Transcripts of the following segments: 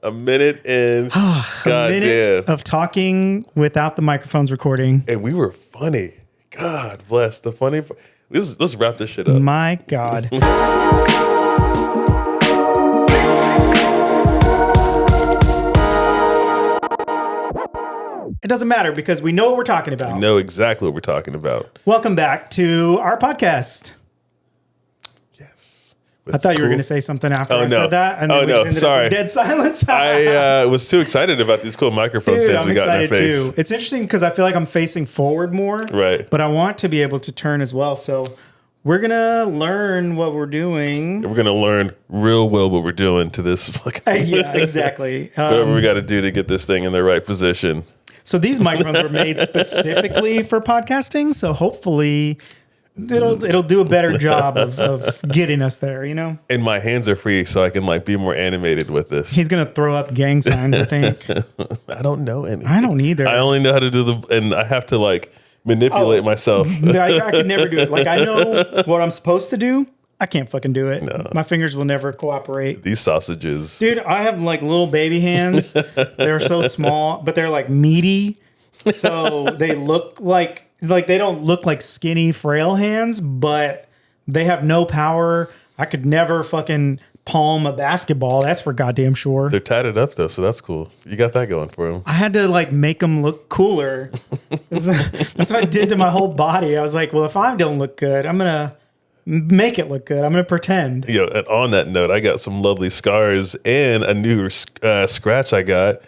A minute in. A minute of talking without the microphones recording. And we were funny. God bless the funny. Let's wrap this shit up. My God. It doesn't matter because we know what we're talking about. We know exactly what we're talking about. Welcome back to our podcast. Yes. I thought you were going to say something after I said that. And then we just ended up in dead silence. I was too excited about these cool microphone stands we got in our face. Too. It's interesting because I feel like I'm facing forward more. Right. But I want to be able to turn as well. So we're going to learn what we're doing. We're going to learn real well what we're doing to this. Yeah, exactly. Whatever we got to do to get this thing in the right position. So these microphones were made specifically for podcasting. So hopefully it'll do a better job of getting us there, you know? And my hands are free so I can be more animated with this. He's going to throw up gang signs, I think. I don't know any. I don't either. I only know how to do and I have to manipulate myself. I could never do it. I know what I'm supposed to do. I can't fucking do it. No. My fingers will never cooperate. These sausages. Dude, I have little baby hands. They're so small, but they're meaty. So they look like they don't look like skinny, frail hands, but they have no power. I could never fucking palm a basketball. That's for goddamn sure. They're tatted up though, so that's cool. You got that going for them. I had to make them look cooler. That's what I did to my whole body. I was like, well, if I don't look good, I'm going to make it look good. I'm going to pretend. And on that note, I got some lovely scars and a new scratch I got.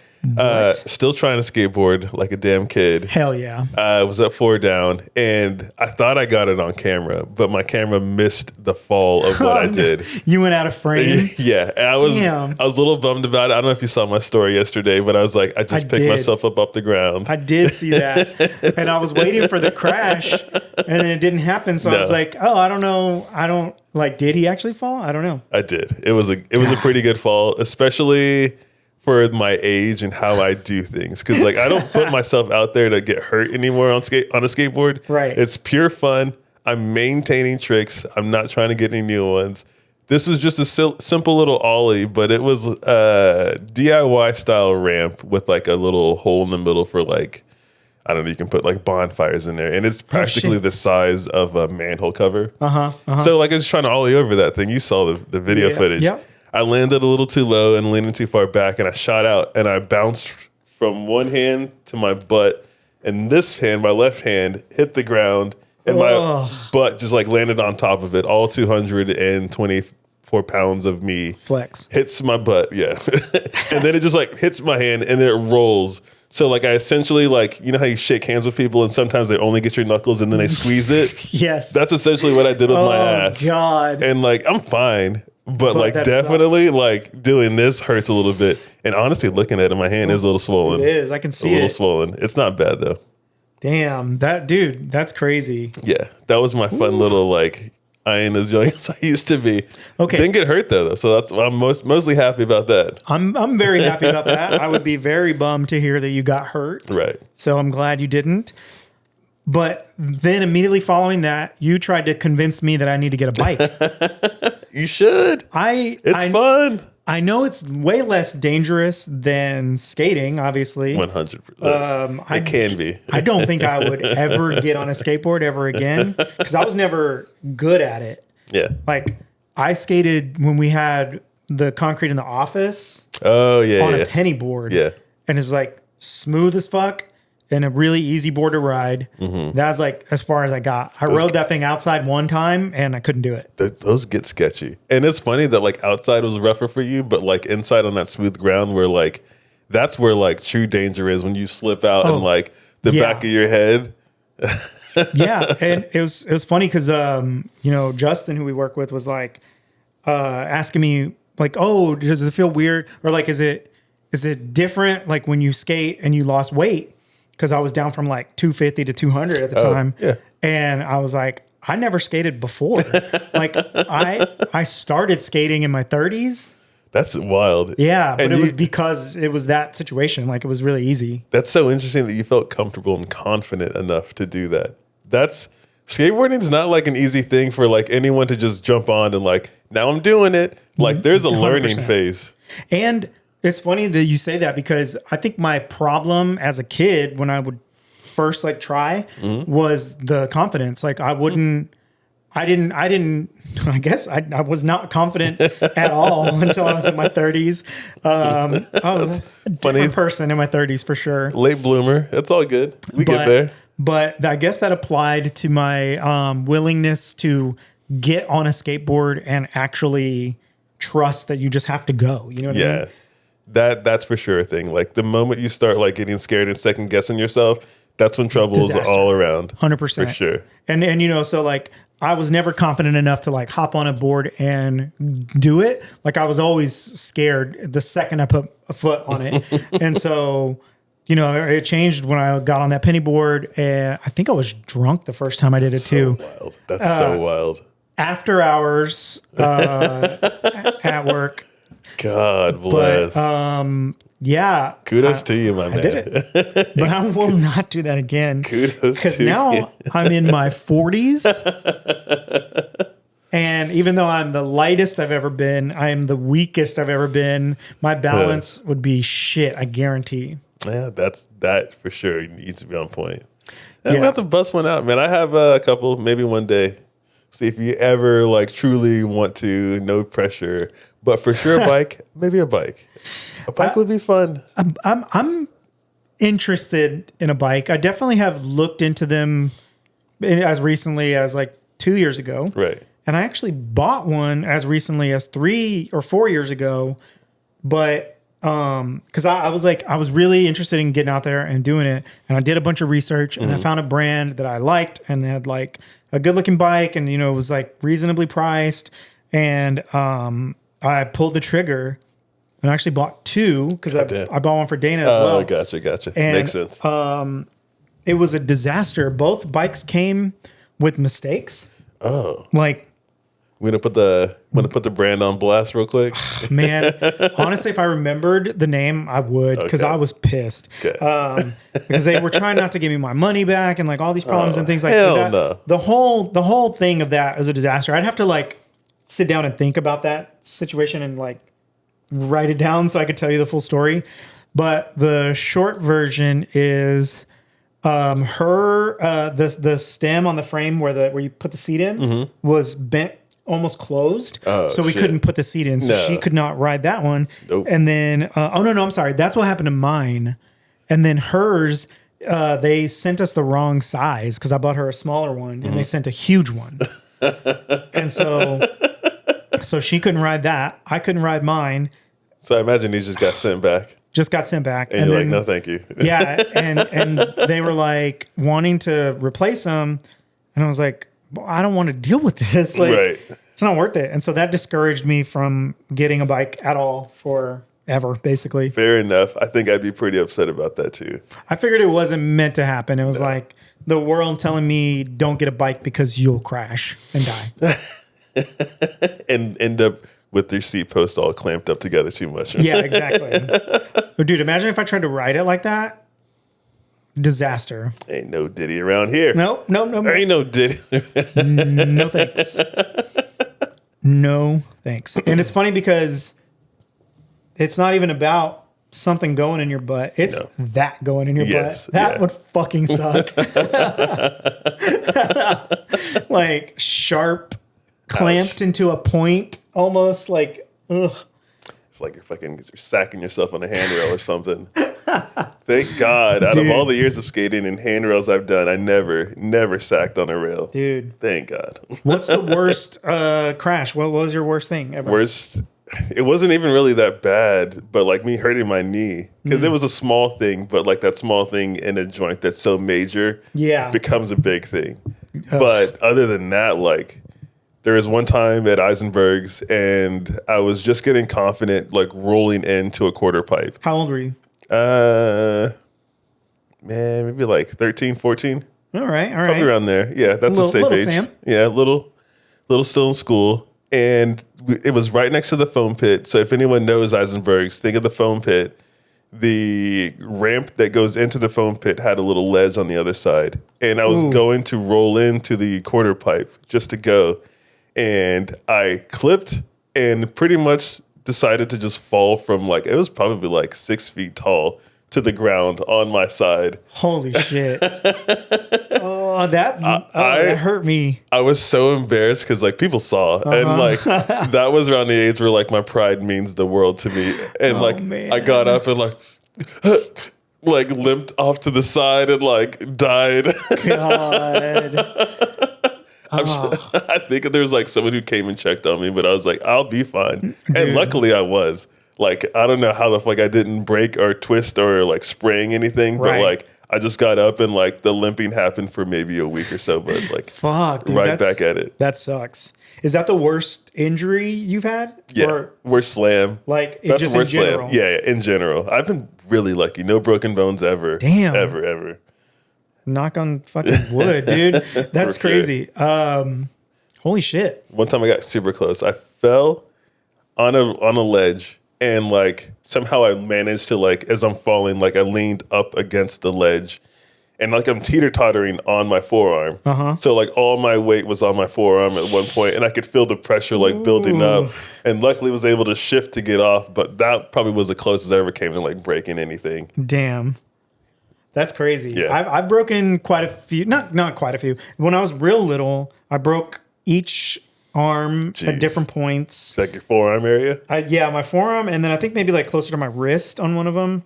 Still trying to skateboard like a damn kid. Hell yeah. I was at 4 down and I thought I got it on camera, but my camera missed the fall of what I did. You went out of frame? Yeah. And I was a little bummed about it. I don't know if you saw my story yesterday, but I was like, I picked myself up off the ground. I did see that. And I was waiting for the crash and then it didn't happen. So I was like, oh, I don't know. Did he actually fall? I don't know. I did. It was a pretty good fall, especially for my age and how I do things. Because I don't put myself out there to get hurt anymore on a skateboard. Right. It's pure fun. I'm maintaining tricks. I'm not trying to get any new ones. This was just a simple little ollie, but it was a DIY style ramp with a little hole in the middle for I don't know, you can put bonfires in there. And it's practically the size of a manhole cover. So I was trying to ollie over that thing. You saw the video footage. Yep. I landed a little too low and leaning too far back, and I shot out, and I bounced from one hand to my butt, and this hand, my left hand, hit the ground, and my butt just landed on top of it. All 224 pounds of me flex hits my butt, yeah, and then it just hits my hand, and then it rolls. So I essentially you know how you shake hands with people, and sometimes they only get your knuckles, and then they squeeze it. Yes, that's essentially what I did with my ass. Oh God, and I'm fine. But definitely sucks. Doing this hurts a little bit. And honestly, looking at it, my hand is a little swollen. It is. I can see it. A little swollen. It's not bad though. Damn, that's crazy. Yeah, that was my fun little I ain't as young as I used to be. Okay. Didn't get hurt though, so that's I'm mostly happy about that. I'm very happy about that. I would be very bummed to hear that you got hurt. Right. So I'm glad you didn't. But then immediately following that, you tried to convince me that I need to get a bike. You should. It's fun. I know it's way less dangerous than skating, obviously. 100%. It can be. I don't think I would ever get on a skateboard ever again because I was never good at it. Yeah. I skated when we had the concrete in the office. Oh, yeah. On a penny board. Yeah. And it was smooth as fuck. And a really easy board to ride. Mm-hmm. That was as far as I got. I rode that thing outside one time and I couldn't do it. Those get sketchy. And it's funny that outside was rougher for you, but inside on that smooth ground where that's where true danger is when you slip out and the back of your head. Yeah. And it was funny because, Justin, who we work with, was asking me oh, does it feel weird? Or is it different when you skate and you lost weight? Because I was down from 250 to 200 at the time. Yeah. And I was I never skated before. I started skating in my 30s. That's wild. Yeah, but it was because it was that situation. It was really easy. That's so interesting that you felt comfortable and confident enough to do that. Skateboarding is not an easy thing for anyone to just jump on and now I'm doing it. There's a learning 100%. phase. And It's funny that you say that because I think my problem as a kid when I would first like try was the confidence. Like I wouldn't, I didn't, I guess I was not confident at all until I was in my 30s. I was a different person in my 30s for sure. Late bloomer. It's all good. We get there. But I guess that applied to my willingness to get on a skateboard and actually trust that you just have to go. You know what I mean? That's for sure a thing. Like the moment you start like getting scared and second guessing yourself, that's when trouble is all around. 100%. For sure. And you know, so like I was never confident enough to like hop on a board and do it. Like I was always scared the second I put a foot on it. And so, you know, it changed when I got on that penny board, and I think I was drunk the first time I did it too. Wild. That's so wild. After hours at work. God bless. Yeah. Kudos to you, my man. I did it. But I will not do that again. Kudos because to now you. I'm in my 40s. And even though I'm the lightest I've ever been, I am the weakest I've ever been. My balance would be shit, I guarantee. Yeah, that for sure needs to be on point. I'm gonna have to bust one out, man. I have a couple, maybe one day. See if you ever like truly want to, no pressure, but for sure a bike, maybe a bike. A bike would be fun. I'm interested in a bike. I definitely have looked into them as recently as like 2 years ago. Right. And I actually bought one as recently as 3 or 4 years ago. But because I was really interested in getting out there and doing it. And I did a bunch of research and I found a brand that I liked and they had like a good looking bike and, you know, it was like reasonably priced. And I pulled the trigger and I actually bought two because I bought one for Dana as well. Oh, gotcha. And, Makes sense. It was a disaster. Both bikes came with mistakes. Oh. Like, we're gonna put the brand on blast real quick. man, honestly, if I remembered the name, I would because I was pissed. Okay. Because they were trying not to give me my money back and like all these problems and things like that. No. The whole thing of that was a disaster. I'd have to like sit down and think about that situation and like write it down so I could tell you the full story. But the short version is the stem on the frame where you put the seat in was bent almost closed. So we couldn't put the seat in. So she could not ride that one. Nope. And then, I'm sorry. That's what happened to mine. And then hers, they sent us the wrong size because I bought her a smaller one and they sent a huge one. And so she couldn't ride that. I couldn't ride mine. So I imagine he just got sent back. Just got sent back. And you're like, no, thank you. Yeah. And they were like wanting to replace them. And I was like, well, I don't want to deal with this. Like, Right. It's not worth it. And so that discouraged me from getting a bike at all forever, basically. Fair enough. I think I'd be pretty upset about that too. I figured it wasn't meant to happen. It was like the world telling me don't get a bike because you'll crash and die. And end up with your seat post all clamped up together too much. Yeah, exactly. But dude, imagine if I tried to ride it like that. Disaster. Ain't no Diddy around here. Nope. There ain't no Diddy. No thanks. No thanks. And it's funny because it's not even about something going in your butt. It's that going in your butt. That would fucking suck. Like sharp, clamped into a point, almost like, ugh. It's like you're sacking yourself on a handrail or something. Thank God, out of all the years of skating and handrails I've done, I never sacked on a rail. Dude. Thank God. What's the worst crash? What was your worst thing ever? Worst, it wasn't even really that bad, but like me hurting my knee, because it was a small thing, but like that small thing in a joint that's so major becomes a big thing. But other than that, like there was one time at Eisenberg's and I was just getting confident, like rolling into a quarter pipe. How old were you? Man, maybe like 13, 14. All right. Probably around there. Yeah, that's a safe age. Sam. Yeah, little still in school. And it was right next to the foam pit. So if anyone knows Eisenberg's, think of the foam pit. The ramp that goes into the foam pit had a little ledge on the other side. And I was going to roll into the quarter pipe just to go. And I clipped and pretty much decided to just fall from like, it was probably like 6 feet tall to the ground on my side. Holy shit. That hurt me. I was so embarrassed because like people saw, and like that was around the age where like my pride means the world to me, and like man. I got up and like like limped off to the side and like died. God. I think there's like someone who came and checked on me, but I was like, I'll be fine, and luckily I was. Like I don't know how the fuck I didn't break or twist or like spraying anything, but Right. like I just got up and like the limping happened for maybe a week or so, but like Fuck, dude, right back at it. That sucks. Is that the worst injury you've had? Yeah, Or, worst slam. like, That's just the worst in general? slam. Yeah, in general. I've been really lucky. No broken bones ever. Damn. Ever. Knock on fucking wood, dude. That's For sure. crazy. Holy shit. One time I got super close. I fell on a ledge and like somehow I managed to like as I'm falling, like I leaned up against the ledge and like I'm teeter-tottering on my forearm. So like all my weight was on my forearm at one point and I could feel the pressure like building up and luckily was able to shift to get off, but that probably was the closest I ever came to like breaking anything. Damn. That's crazy. Yeah. I've broken quite a few, not quite a few. When I was real little, I broke each arm Jeez. at different points. It's like your forearm area. My forearm, and then I think maybe like closer to my wrist on one of them.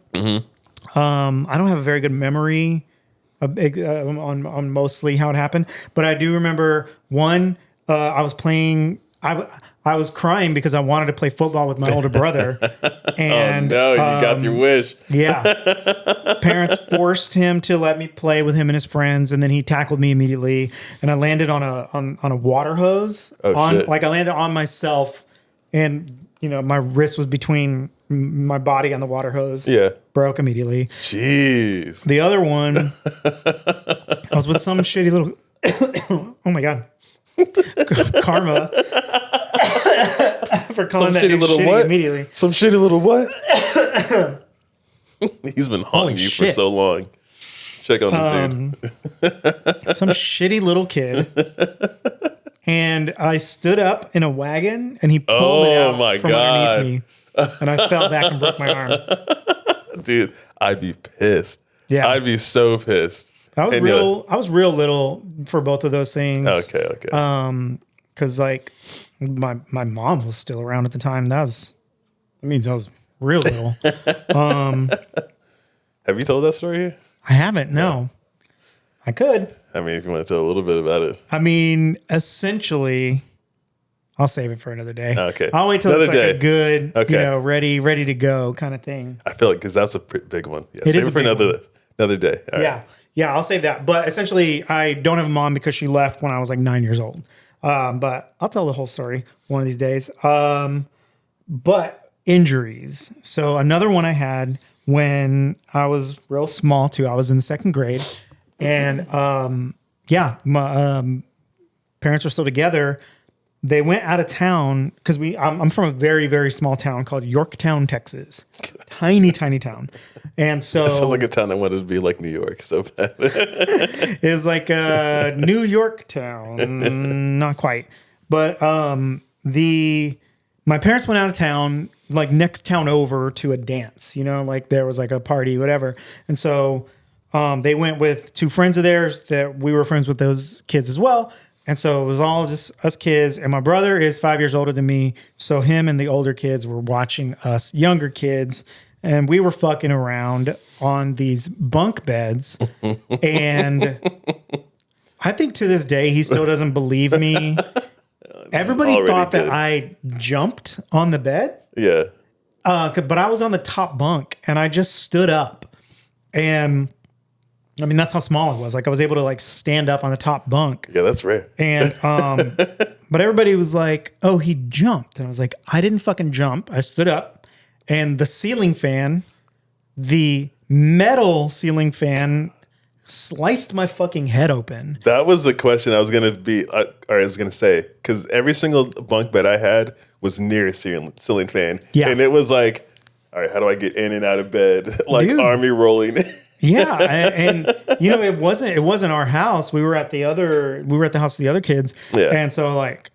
I don't have a very good memory on mostly how it happened, but I do remember one. I was playing. I was crying because I wanted to play football with my older brother, and No, you got your wish. yeah, parents forced him to let me play with him and his friends, and then he tackled me immediately, and I landed on a water hose. Shit. Like I landed on myself, and my wrist was between my body and the water hose. Yeah. Broke immediately. Jeez. The other one, I was with some shitty little. Oh my god, karma for calling that dude shitty immediately. Some shitty little what? He's been haunting Holy you for shit. so long. Check on this dude. Some shitty little kid. And I stood up in a wagon and he pulled it out my from God. underneath me. And I fell back and broke my arm. Dude, I'd be pissed. Yeah. I'd be so pissed. I was And I was real little for both of those things. Okay. Because like my mom was still around at the time. That means I was real little. Have you told that story here? I haven't, no. I could. I mean, if you want to tell a little bit about it. I mean, essentially, I'll save it for another day. Okay. I'll wait till Another it's like day. a good, Okay. ready to go kind of thing. I feel like because that's a big one. Yeah, It save is it a for big another day. All right. Yeah. Yeah, I'll save that. But essentially, I don't have a mom because she left when I was like 9 years old. But I'll tell the whole story one of these days. But injuries. So another one I had when I was real small too. I was in the second grade. And my parents were still together. They went out of town because I'm from a very, very small town called Yorktown, Texas. Tiny town. And so That sounds like a town I wanted to be like New York so bad. it was like a New York town. Not quite. But my parents went out of town, like next town over to a dance, like there was like a party, whatever. And so they went with two friends of theirs that we were friends with those kids as well. And so it was all just us kids. And my brother is 5 years older than me. So him and the older kids were watching us younger kids. And we were fucking around on these bunk beds. And I think to this day, he still doesn't believe me. Everybody already thought that good. I jumped on the bed. Yeah. But I was on the top bunk and I just stood up. And I mean, that's how small it was. Like I was able to like stand up on the top bunk. Yeah, that's rare. And, but everybody was like, oh, he jumped. And I was like, I didn't fucking jump. I stood up and the ceiling fan, the metal ceiling fan sliced my fucking head open. That was the question I was going to say, because every single bunk bed I had was near a ceiling fan. Yeah. And it was like, all right, how do I get in and out of bed? Like Dude. army rolling. Yeah, and it wasn't our house. We were at the house of the other kids. Yeah. And so like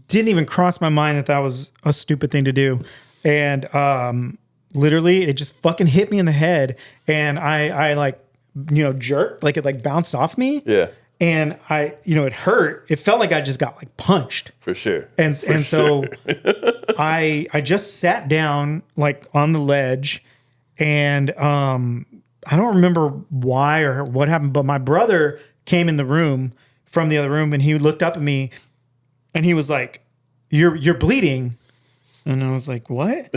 didn't even cross my mind that was a stupid thing to do. and literally it just fucking hit me in the head, and I like, jerked, like it like bounced off me. Yeah. And it hurt. It felt like I just got like punched. For sure. So I just sat down like on the ledge, and I don't remember why or what happened, but my brother came in the room from the other room, and he looked up at me and he was like, You're bleeding. And I was like, what?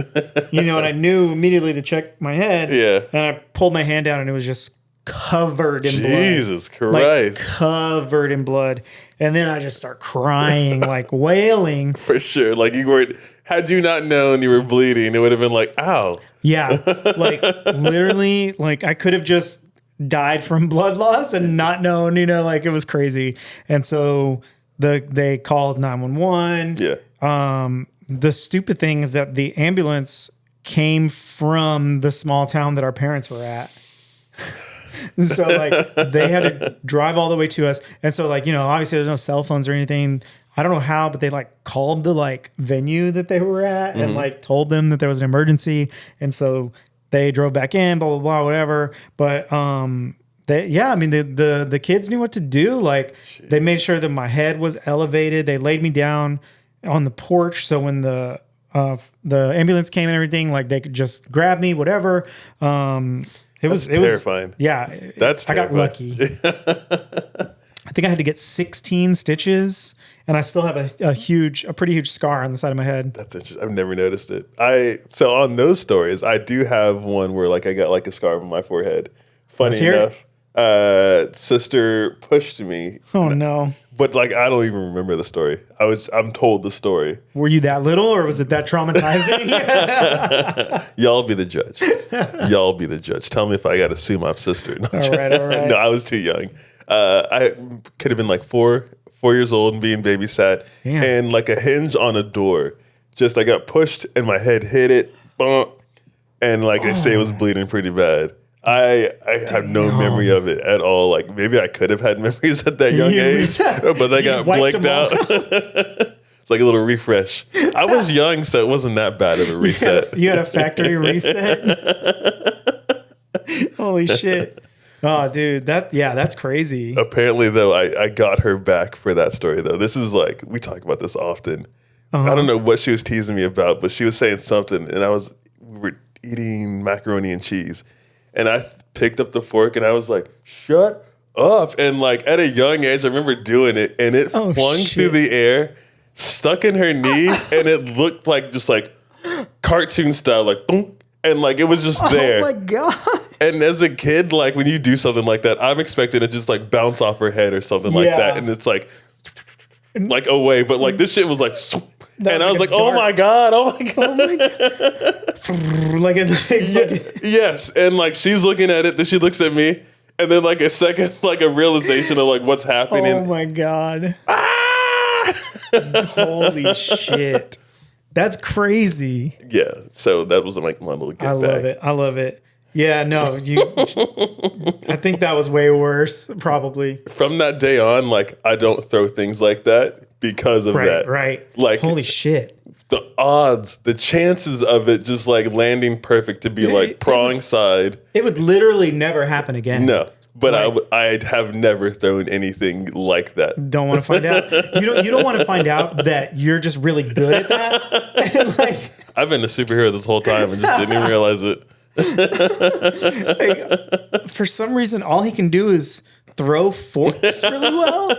And I knew immediately to check my head. Yeah. And I pulled my hand down, and it was just covered in blood. Jesus Christ. Like, covered in blood. And then I just start crying, like wailing. For sure. Like had you not known you were bleeding, it would have been like, ow. Yeah. Like literally, like I could have just died from blood loss and not known, like it was crazy. And so they called 911. Yeah. The stupid thing is that the ambulance came from the small town that our parents were at. So like they had to drive all the way to us. And so like, obviously there's no cell phones or anything. I don't know how, but they like called the like venue that they were at and like told them that there was an emergency. And so they drove back in, blah, blah, blah, whatever. But the kids knew what to do. Like they made sure that my head was elevated. They laid me down on the porch. So when the ambulance came and everything, like they could just grab me, whatever. It was terrifying. Yeah. That's I got terrifying. lucky. I think I had to get 16 stitches, and I still have a pretty huge scar on the side of my head. That's interesting. I've never noticed it. So on those stories, I do have one where like I got like a scar on my forehead. Funny enough, sister pushed me. Oh no. But like I don't even remember the story. I'm told the story. Were you that little, or was it that traumatizing? Y'all be the judge. Y'all be the judge. Tell me if I got to sue my sister. No, all right. No, I was too young. I could have been like 4 years old and being babysat. Damn. And like a hinge on a door. Just I got pushed and my head hit it. Bonk, and like they say it was bleeding pretty bad. I have no memory of it at all. Like maybe I could have had memories at that young age, but I got blanked out. It's like a little refresh. I was young, so it wasn't that bad of a reset. You had a factory reset. Holy shit. Oh, dude, that's crazy. Apparently, though, I got her back for that story, though. This is like, we talk about this often. I don't know what she was teasing me about, but she was saying something, and we were eating macaroni and cheese. And I picked up the fork and I was like, shut up. And like at a young age, I remember doing it and it flung through the air, stuck in her knee, and it looked like just like cartoon style, like thunk, and like it was just there. Oh my God. And as a kid, like when you do something like that, I'm expecting it to just like bounce off her head or something like that. And it's like away. But like this shit was like, and I was like, oh my God. Yes. And like she's looking at it, then she looks at me, and then like a second, like a realization of like what's happening. Oh my God. Holy shit. That's crazy. Yeah. So that was like my little get back. I love it. Yeah, no, I think that was way worse, probably. From that day on, like I don't throw things like that because of that. Right. Like holy shit. The odds, the chances of it just like landing perfect to be like prawing side. It would literally never happen again. No, but I have never thrown anything like that. Don't want to find out. You don't want to find out that you're just really good at that. Like, I've been a superhero this whole time and just didn't even realize it. Like, for some reason, all he can do is throw forks really well.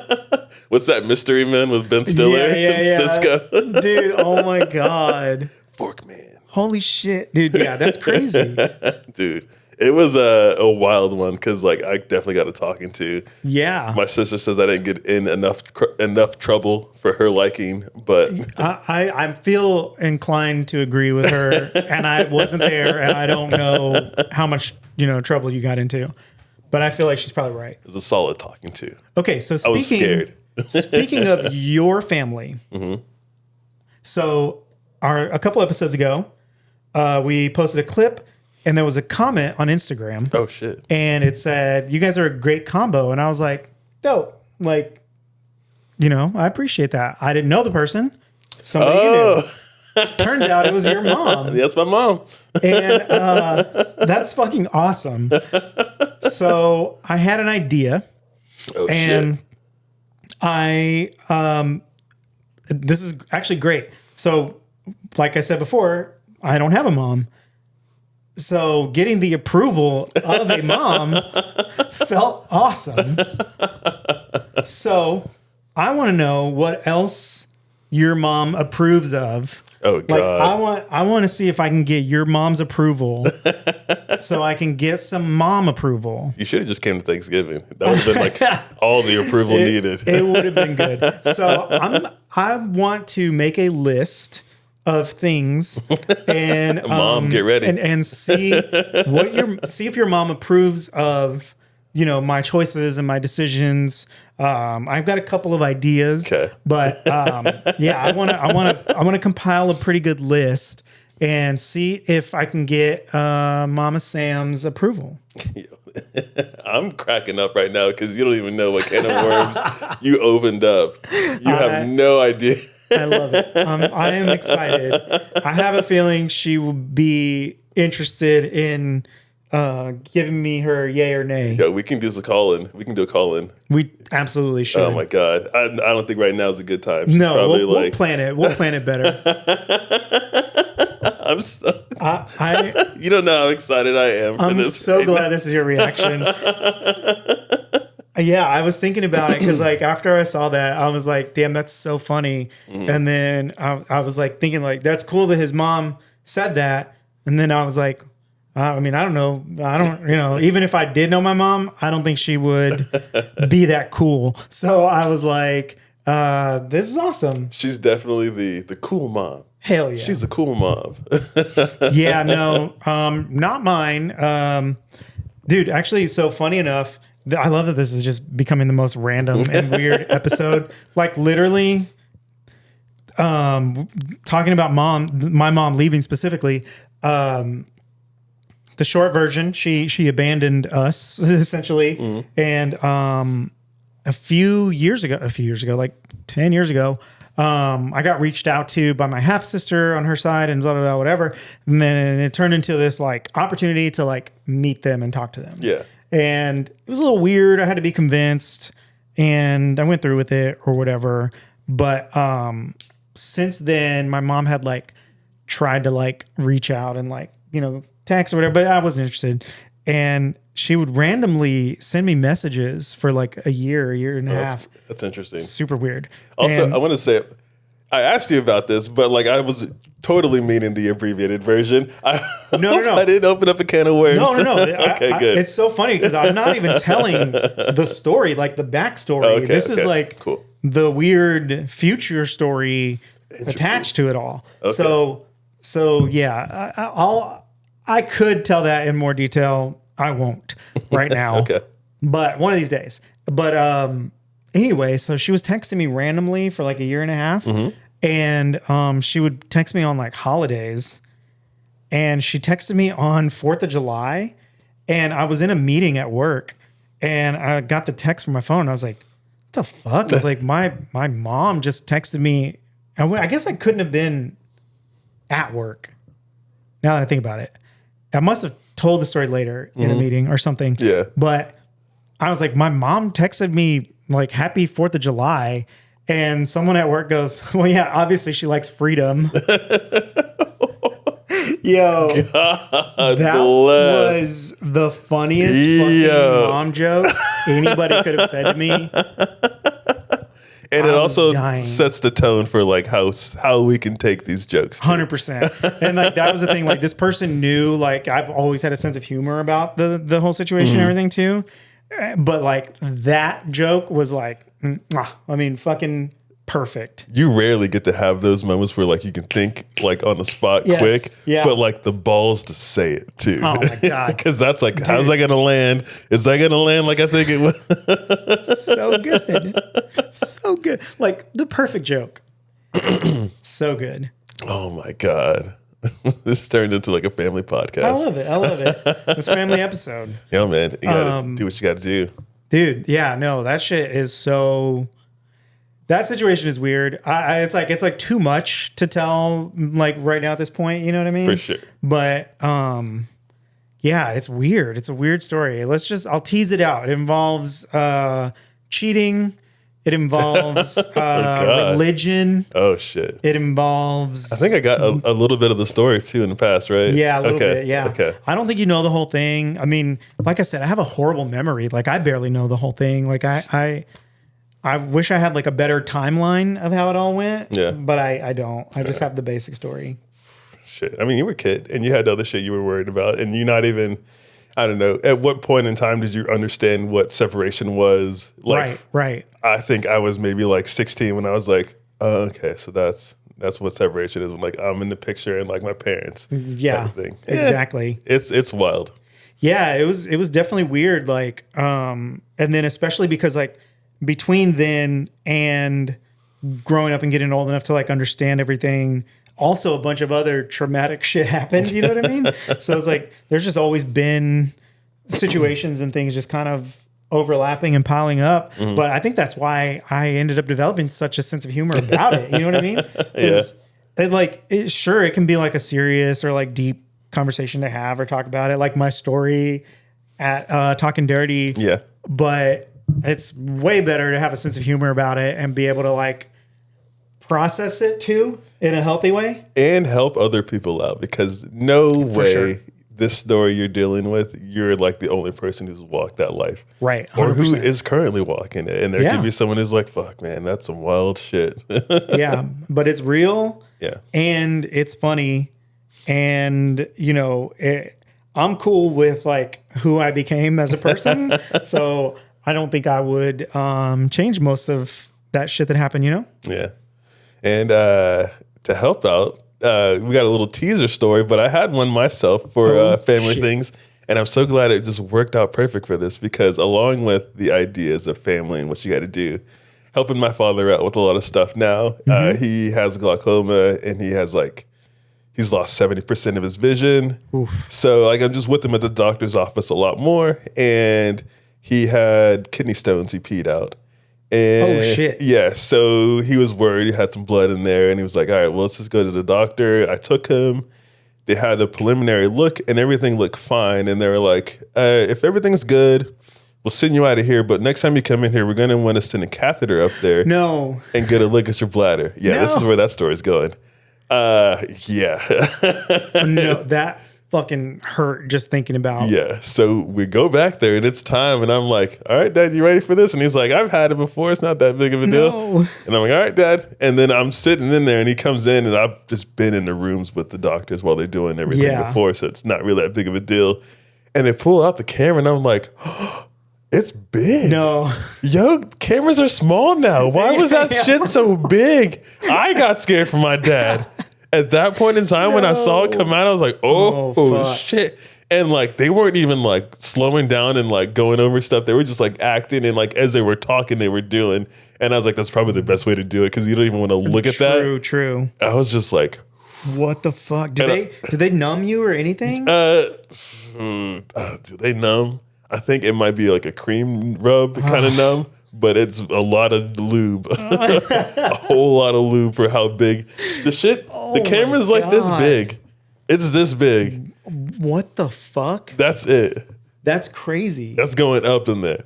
What's that, Mystery Men with Ben Stiller and Cisco? Dude, oh my God. Fork Man. Holy shit. Dude, yeah, that's crazy. Dude, it was a wild one because like I definitely got a talking to. Yeah. My sister says I didn't get in enough trouble for her liking, but I feel inclined to agree with her, and I wasn't there, and I don't know how much trouble you got into, but I feel like she's probably right. it was a solid talking to. Okay, so I was scared. Speaking of your family, so a couple episodes ago, we posted a clip. And there was a comment on Instagram. Oh, shit. And it said, you guys are a great combo. And I was like, dope. Like, I appreciate that. I didn't know the person. Somebody you knew. Turns out it was your mom. That's my mom. And that's fucking awesome. So I had an idea, Oh and shit. this is actually great. So, like I said before, I don't have a mom. So getting the approval of a mom felt awesome. So I want to know what else your mom approves of. Oh god. Like I want to see if I can get your mom's approval so I can get some mom approval. You should have just came to Thanksgiving. That would have been like all the approval needed. It would have been good. So I want to make a list of things and Mom, get ready. and see if your mom approves of, you know, my choices and my decisions. I've got a couple of ideas, Okay. but yeah, I want to compile a pretty good list and see if I can get Mama Sam's approval. I'm cracking up right now because you don't even know what can of worms you opened up. You have no idea. I love it. I am excited. I have a feeling she will be interested in giving me her yay or nay. Yeah, we can do a call-in. We can do a call-in. We absolutely should. Oh my god. I don't think right now is a good time. She's No, probably we'll plan it. We'll plan it better. I'm so I you don't know how excited I am for I'm this. so right glad this is your reaction. Yeah, I was thinking about it because, like, after I saw that, I was like, "Damn, that's so funny." And then I was like thinking, like, that's cool that his mom said that. And then I was like, I mean, I don't know, you know, even if I did know my mom, I don't think she would be that cool. So I was like, "This is awesome." She's definitely the cool mom. Hell yeah. She's a cool mom. Yeah, no, not mine. Dude, actually, so funny enough, I love that this is just becoming the most random and weird episode. Like literally, talking about my mom leaving specifically. The short version, she abandoned us essentially, and a few years ago, like 10 years ago, I got reached out to by my half sister on her side and blah, blah, blah, whatever. And then it turned into this like opportunity to like meet them and talk to them. Yeah. And it was a little weird. I had to be convinced and I went through with it or whatever. But since then, my mom had like tried to like reach out and like, you know, text or whatever, but I wasn't interested. And she would randomly send me messages for like a year and a half. That's interesting. Super weird. Also, And- I want to say, I asked you about this, but like I was totally meaning the abbreviated version. No. I didn't open up a can of worms. No. Okay, good. It's so funny because I'm not even telling the story, like the backstory. Okay, This is like cool. the weird future story attached to it all. Okay. So yeah, I could tell that in more detail. I won't right now. Okay. But one of these days. But anyway, so she was texting me randomly for like a year and a half. And she would text me on like holidays. And she texted me on 4th of July. And I was in a meeting at work. And I got the text from my phone. I was like, what the fuck? I was like, my mom just texted me. I guess I couldn't have been at work. Now that I think about it. I must have told the story later in a meeting or something. Yeah. But I was like, my mom texted me like happy 4th of July. And someone at work goes, well, yeah, obviously she likes freedom. Yo, that bless. was the funniest fucking mom joke anybody could have said to me. And it I'm also dying. sets the tone for like how we can take these jokes. too. 100%. And like that was the thing. Like this person knew, like I've always had a sense of humor about the whole situation and everything too. But like that joke was like, I mean, fucking perfect. You rarely get to have those moments where like you can think like on the spot Yes, quick, yeah. but like the balls to say it too. Oh my God. Because that's like, how's that gonna land? Is that gonna land like I think it was? So good. So good. Like the perfect joke. So good. Oh my God. This turned into like a family podcast. I love it. I love it. This family episode. Yeah, man. You gotta do what you gotta do. Dude, yeah, no, that shit is so that situation is weird. It's like too much to tell like right now at this point. You know what I mean? For sure. But yeah, it's weird. It's a weird story. I'll tease it out. It involves cheating. It involves God. religion. Oh shit. It involves. I think I got a little bit of the story too in the past, right? Yeah, a little bit. Yeah. Okay. I don't think you know the whole thing. I mean, like I said, I have a horrible memory. Like I barely know the whole thing. Like I wish I had like a better timeline of how it all went. Yeah. But I don't. I just have the basic story. Shit. I mean, you were a kid and you had other shit you were worried about, and you're not even. I don't know. At what point in time did you understand what separation was? Like, Right. I think I was maybe like 16 when I was like, oh, okay, so that's what separation is. When like I'm in the picture and like my parents. Yeah. Type of thing. Exactly. Yeah, it's wild. Yeah, it was definitely weird. Like, and then especially because like between then and growing up and getting old enough to like understand everything, also a bunch of other traumatic shit happened. You know what I mean? So it's like there's just always been situations and things just kind of overlapping and piling up. Mm-hmm. But I think that's why I ended up developing such a sense of humor about it. You know what I mean? Yeah. Sure, it can be like a serious or like deep conversation to have or talk about it, like my story at Talking Dirty. Yeah. But it's way better to have a sense of humor about it and be able to like process it too in a healthy way And help other people out, because no way sure. this story you're dealing with, you're like the only person who's walked that life. Right, Or who 100%. is currently walking it. And there Yeah. could be someone who's like, fuck, man, that's some wild shit. Yeah, but it's real Yeah. and it's funny, and you know I'm cool with like who I became as a person. So I don't think I would change most of that shit that happened, you know? Yeah. And to help out, we got a little teaser story, but I had one myself for Oh, family shit. things. And I'm so glad it just worked out perfect for this, because along with the ideas of family and what you got to do, helping my father out with a lot of stuff now, Mm-hmm. he has glaucoma and he's lost 70% of his vision. So like I'm just with him at the doctor's office a lot more. And he had kidney stones he peed out. And Oh, shit. Yeah, so he was worried. He had some blood in there, and he was like, all right, well, let's just go to the doctor. I took him. They had a preliminary look, and everything looked fine. And they were like, if everything's good, we'll send you out of here. But next time you come in here, we're going to want to send a catheter up there No. and get a look at your bladder. Yeah, this is No. where that story's going. Yeah. No, that fucking hurt just thinking about. Yeah. So we go back there and it's time. And I'm like, all right, Dad, you ready for this? And he's like, I've had it before. It's not that big of a deal. No. And I'm like, all right, Dad. And then I'm sitting in there and he comes in, and I've just been in the rooms with the doctors while they're doing everything Yeah. before. So it's not really that big of a deal. And they pull out the camera and I'm like, it's big. No. Yo, cameras are small now. Why was that Yeah. shit so big? I got scared for my dad. At that point in time, when I saw it come out, I was like, oh, fuck. shit. And like, they weren't even like slowing down and like going over stuff. They were just like acting, and like as they were talking, they were doing. And I was like, that's probably the best way to do it, because you don't even want to look at that. True. I was just like, What the fuck? Did they numb you or anything? do they numb? I think it might be like a cream rub kind of numb, but it's a lot of lube, a whole lot of lube for how big the shit. The camera's like this God. big. It's this big. What the fuck? That's it. That's crazy. That's going up in there.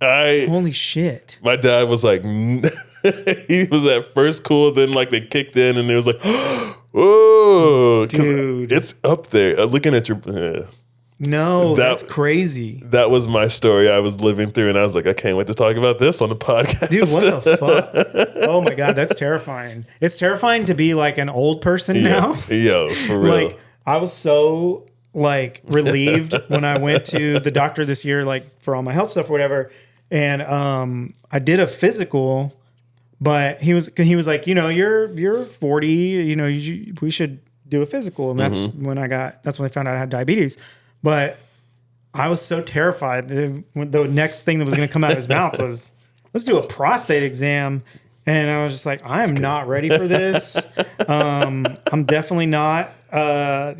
Holy shit. My dad was like, he was at first cool, then like they kicked in, and it was like, whoa, 'cause Dude. it's up there. Looking at your. No, That- that's crazy. That was my story I was living through, and I was like, I can't wait to talk about this on the podcast. Dude, what the fuck? Oh my God, that's terrifying. It's terrifying to be like an old person now. Yo, for real. Like, I was so like relieved when I went to the doctor this year, like for all my health stuff or whatever. And I did a physical, but he was like, you know, you're 40, you know, we should do a physical. And that's when that's when I found out I had diabetes. But I was so terrified. The next thing that was going to come out of his mouth was, let's do a prostate exam. And I was just like, I am not ready for this. I'm definitely not,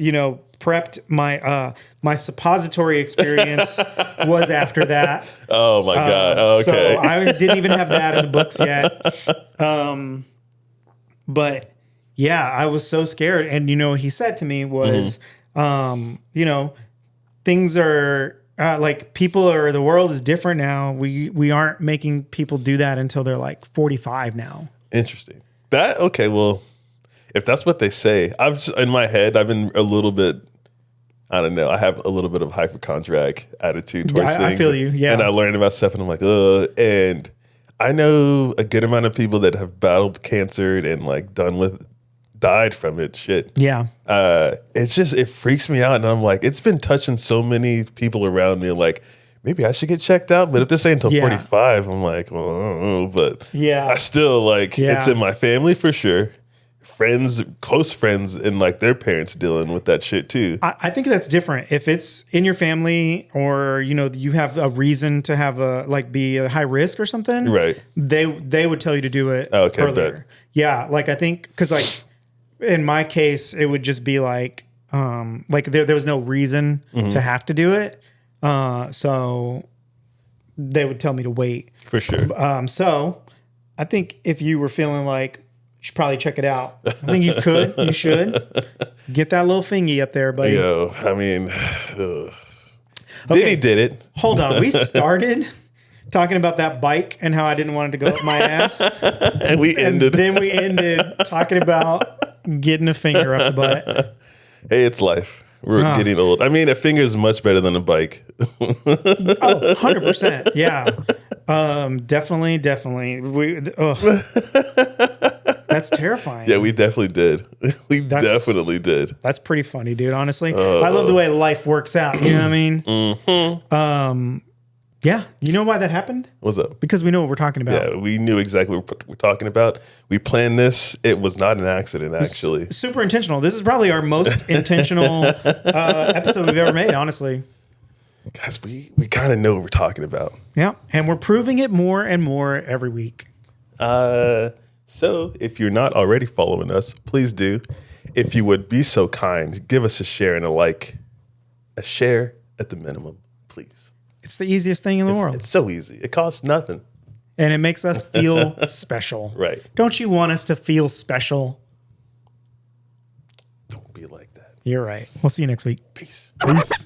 you know, prepped my suppository experience was after that. Oh my God. Okay. So I didn't even have that in the books yet. But yeah, I was so scared. And, what he said to me was, things are like the world is different now. We aren't making people do that until they're like 45 now. Interesting. Okay. Well, if that's what they say, in my head, I've been a little bit, I don't know. I have a little bit of hypochondriac attitude towards things. I feel you. Yeah. And I learned about stuff and I'm like, ugh. And I know a good amount of people that have battled cancer and like died from it. Shit. Yeah. It freaks me out. And I'm like, it's been touching so many people around me. Like, maybe I should get checked out. But if this ain't until 45, I'm like, well, I don't know. But I still it's in my family for sure. Friends, close friends, and like their parents dealing with that shit too. I think that's different. If it's in your family or, you have a reason to have be at high risk or something. Right. They would tell you to do it earlier. Bet. Yeah. Like, I think, cause like in my case, it would just be like there was no reason to have to do it. So they would tell me to wait. For sure. So I think if you were feeling like, you should probably check it out. I think you should. Get that little thingy up there, buddy. Yo, I mean, Diddy did it. Hold on. We started talking about that bike and how I didn't want it to go up my ass. And we ended. Then we ended talking about getting a finger up the butt. Hey, it's life. We're getting old. I mean, a finger is much better than a bike. 100%. Yeah. Definitely. That's terrifying. Yeah, we definitely did. Definitely did. That's pretty funny, dude. Honestly, I love the way life works out. You know what I mean? Mm-hmm. Yeah. You know why that happened? What's up? Because we know what we're talking about. Yeah, we knew exactly what we're talking about. We planned this. It was not an accident, actually. Super intentional. This is probably our most intentional episode we've ever made, honestly. Guys, we kind of know what we're talking about. Yeah. And we're proving it more and more every week. So if you're not already following us, please do. If you would be so kind, give us a share and a like. A share at the minimum, please. It's the easiest thing in the world. It's so easy. It costs nothing. And it makes us feel special. Right. Don't you want us to feel special? Don't be like that. You're right. We'll see you next week. Peace. Peace.